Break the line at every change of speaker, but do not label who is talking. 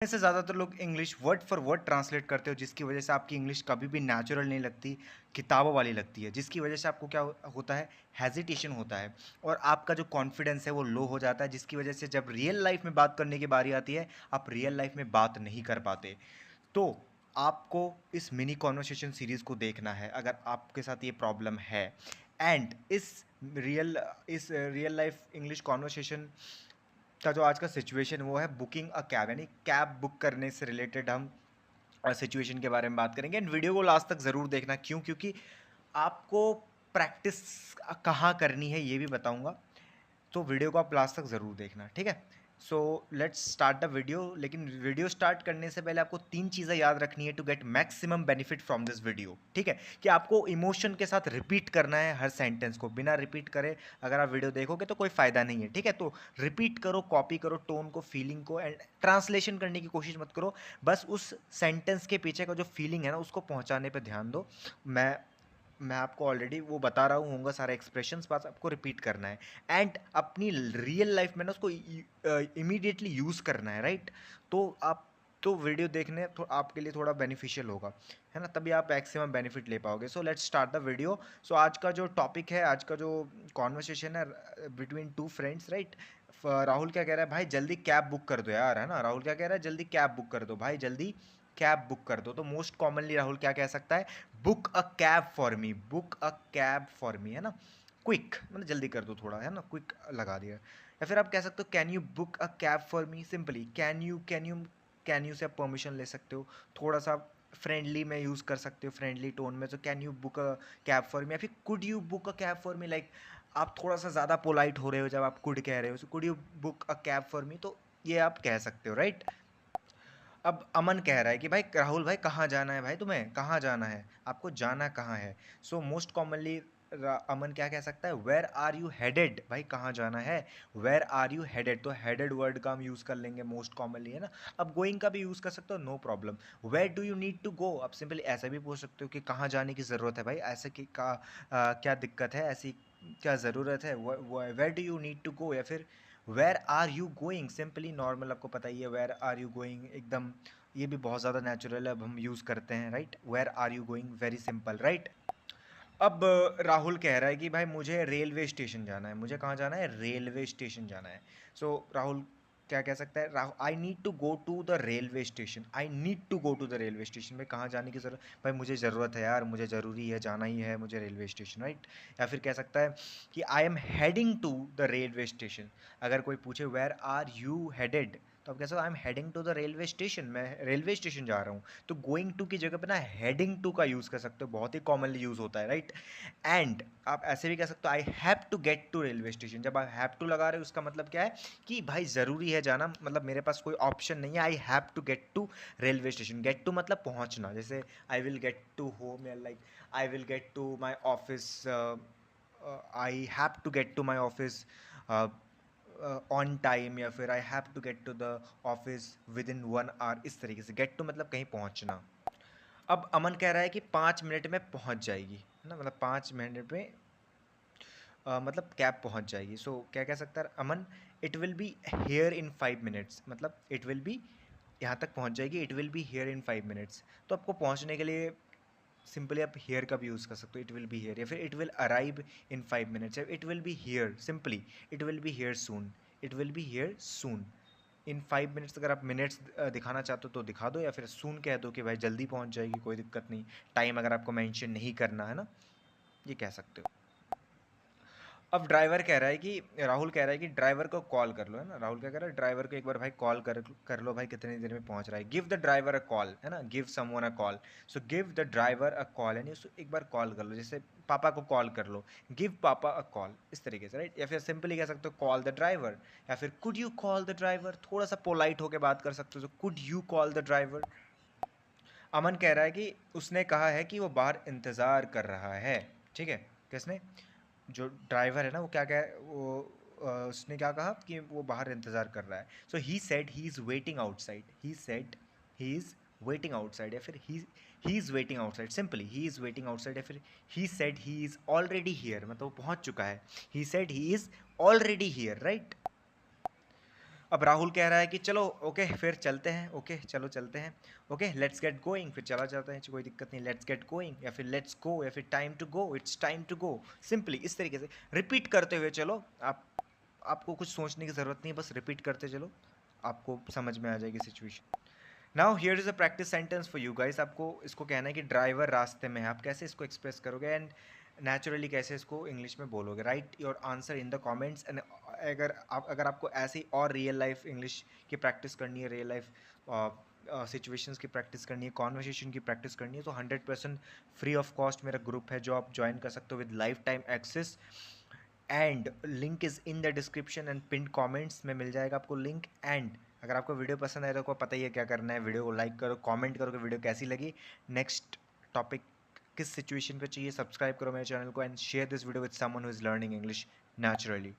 से ज़्यादातर लोग English word for word translate करते हो, जिसकी वजह से आपकी इंग्लिश कभी भी नेचुरल नहीं लगती, किताबों वाली लगती है, जिसकी वजह से आपको क्या होता है, हेजिटेशन होता है और आपका जो कॉन्फिडेंस है वो लो हो जाता है, जिसकी वजह से जब रियल लाइफ में बात करने की बारी आती है आप रियल लाइफ में बात नहीं कर पाते। तो आपको इस मिनी कॉन्वर्सेशन सीरीज़ को देखना है अगर आपके साथ ये प्रॉब्लम है। एंड इस रियल लाइफ इंग्लिश कॉन्वर्सेशन का जो आज का सिचुएशन वो है बुकिंग अ कैब, यानी कैब बुक करने से रिलेटेड हम सिचुएशन के बारे में बात करेंगे। एंड वीडियो को लास्ट तक ज़रूर देखना, क्यों? क्योंकि आपको प्रैक्टिस कहाँ करनी है ये भी बताऊंगा, तो वीडियो को आप लास्ट तक ज़रूर देखना, ठीक है? So let's start the video. लेकिन वीडियो स्टार्ट करने से पहले आपको 3 चीज़ें याद रखनी है to get maximum benefit from this video, ठीक है? कि आपको इमोशन के साथ रिपीट करना है हर सेंटेंस को, बिना रिपीट करे अगर आप वीडियो देखोगे तो कोई फ़ायदा नहीं है, ठीक है? तो रिपीट करो, कॉपी करो टोन को, फीलिंग को, एंड ट्रांसलेशन करने की कोशिश मत करो। बस उस सेंटेंस के पीछे का जो फीलिंग है ना उसको पहुंचाने पे ध्यान दो। मैं आपको ऑलरेडी वो बता रहा होऊंगा सारे एक्सप्रेशंस, बस आपको रिपीट करना है एंड अपनी रियल लाइफ में ना उसको इमीडिएटली यूज़ करना है, राइट? तो वीडियो देखने तो आपके लिए थोड़ा बेनिफिशियल होगा, है ना? तभी आप मैक्सिमम बेनिफिट ले पाओगे। So let's start the video. So आज का जो टॉपिक है, आज का जो कॉन्वर्सेशन है between two friends, right? Rahul क्या कह रहा है, भाई जल्दी कैब बुक कर दो यार, है ना? राहुल क्या कह रहा है, जल्दी कैब बुक कर दो भाई, जल्दी कैब बुक कर दो। तो मोस्ट कॉमनली राहुल क्या कह सकता है, book a cab for me, book a cab for me, है ना? क्विक मतलब जल्दी कर दो थोड़ा, है ना? क्विक लगा दिया। या फिर आप कह सकते हो can you book a cab for me, simply can you से आप परमिशन ले सकते हो, थोड़ा सा फ्रेंडली में यूज़ कर सकते हो, फ्रेंडली टोन में। तो can you book a cab for me, या फिर could you book a cab for me, like आप थोड़ा सा ज़्यादा पोलाइट हो रहे हो जब आप कुड कह रहे हो, so could you book a cab for me, तो ये आप कह सकते हो, राइट? अब अमन कह रहा है कि भाई राहुल भाई कहाँ जाना है, भाई तुम्हें कहाँ जाना है, आपको जाना कहाँ है? सो मोस्ट कॉमनली अमन क्या कह सकता है, वेयर आर यू हेडेड, भाई कहाँ जाना है, वेयर आर यू हेडेड। तो हेडेड वर्ड का हम यूज़ कर लेंगे मोस्ट कॉमनली, है ना? अब गोइंग का भी यूज़ कर सकते हो, no problem. Where do you need to go, आप सिंपली ऐसा भी पूछ सकते हो कि कहाँ जाने की ज़रूरत है भाई, ऐसे की क्या दिक्कत है, ऐसी क्या ज़रूरत है, where do you need to go. या फिर where are you going, simply normal, आपको पता ही है वेयर आर यू गोइंग एकदम, ये भी बहुत ज़्यादा नेचुरल है, अब हम यूज़ करते हैं, right? Where are you going, very simple, right? अब राहुल कह रहा है कि भाई मुझे रेलवे स्टेशन जाना है, मुझे कहाँ जाना है, रेलवे स्टेशन जाना है। सो राहुल क्या कह सकता है, Rahul I need to go to the railway station, I need to go to the railway station में कहाँ जाने की ज़रूरत, भाई मुझे ज़रूरत है यार, मुझे ज़रूरी है, जाना ही है मुझे रेलवे स्टेशन, राइट? या फिर कह सकता है कि I am heading to the railway station. अगर कोई पूछे वेयर आर यू हेडेड, तो आप कह सकते हो I am heading to the railway station, मैं रेलवे स्टेशन जा रहा हूँ। तो गोइंग टू की जगह पे ना हेडिंग टू का यूज़ कर सकते हो, बहुत ही कॉमनली यूज़ होता है, राइट? एंड आप ऐसे भी कह सकते हो I have to get to railway station. जब आप हैव टू लगा रहे हो उसका मतलब क्या है कि भाई ज़रूरी है जाना, मतलब मेरे पास कोई ऑप्शन नहीं है, I have to get to railway station. Get to मतलब पहुंचना, जैसे I will get to home, या like I will get to my office, I have to get to my office on time, या फिर I have to get to the office within 1 hour, इस तरीके से gate to मतलब कहीं पहुंचना। अब अमन कह रहा है कि 5 मिनट में पहुंच जाएगी, है ना? मतलब 5 मिनट में मतलब कैब पहुंच जाएगी। सो क्या कह सकता है Aman, it will be here in 5 minutes, मतलब इट विल बी यहाँ तक पहुंच जाएगी, it will be here in 5 minutes. तो आपको पहुंचने के लिए सिंपली आप हेयर का भी यूज़ कर सकते हो, इट विल बी हेयर, या फिर it will arrive in 5 minutes, it will be hair, simply it will be hair soon, it will be hair soon in 5 minutes. अगर आप मिनट्स दिखाना चाहते हो तो दिखा दो, या फिर सून कह दो कि भाई जल्दी पहुंच जाएगी, कोई दिक्कत नहीं। टाइम अगर आपको मेंशन नहीं करना है ना, ये कह सकते हो। अब ड्राइवर कह रहा है कि राहुल कह रहा है कि ड्राइवर को कॉल कर लो, है ना? राहुल क्या कह रहा है, ड्राइवर को एक बार भाई कॉल कर लो भाई, कितनी देर में पहुंच रहा है। Give the driver a call, है ना? Give someone a call. So give the driver a call, यानी उसको एक बार कॉल कर लो, जैसे पापा को कॉल कर लो, गिव पापा अ कॉल, इस तरीके से, राइट? या फिर सिंपली कह सकते हो कॉल द ड्राइवर, या फिर could you call the driver, थोड़ा सा पोलाइट होकर बात कर सकते हो, could you call the driver. Aman कह रहा है कि उसने कहा है कि वो बाहर इंतज़ार कर रहा है, ठीक है? किसने? जो ड्राइवर है ना, वो क्या क्या वो उसने क्या कहा कि वो बाहर इंतज़ार कर रहा है। So he said he is waiting outside, he said he is waiting outside, या फिर he is waiting outside, simply he is waiting outside, या फिर he said he is already here, मतलब वो पहुंच चुका है। He said he is already here, right? अब राहुल कह रहा है कि चलो ओके फिर चलते हैं, ओके चलो चलते हैं, ओके लेट्स गेट गोइंग, फिर चला जाता है, कोई दिक्कत नहीं, लेट्स गेट गोइंग या फिर लेट्स गो या फिर time to go, it's time to go. Simply इस तरीके से रिपीट करते हुए चलो, आपको कुछ सोचने की ज़रूरत नहीं है, बस रिपीट करते चलो, आपको समझ में आ जाएगी situation. Now here is a practice sentence for you guys. आपको इसको कहना है कि ड्राइवर रास्ते में है, आप कैसे इसको एक्सप्रेस करोगे एंड नेचुरली कैसे इसको इंग्लिश में बोलोगे। Write your answer in the comments. And अगर आपको ऐसी और रियल लाइफ इंग्लिश की प्रैक्टिस करनी है, रियल लाइफ सिचुएशंस की प्रैक्टिस करनी है, कॉन्वर्सेशन की प्रैक्टिस करनी है, तो 100% फ्री ऑफ कॉस्ट मेरा ग्रुप है जो आप ज्वाइन कर सकते हो with lifetime access. And link is in the description and pin comments में मिल जाएगा आपको लिंक। एंड अगर आपको वीडियो पसंद आए तो आपको पता ही है क्या करना है, वीडियो को लाइक करो, कमेंट करो कि वीडियो कैसी लगी, नेक्स्ट टॉपिक किस सिचुएशन पे चाहिए, सब्सक्राइब करो मेरे चैनल को and share this video with someone who is learning English naturally.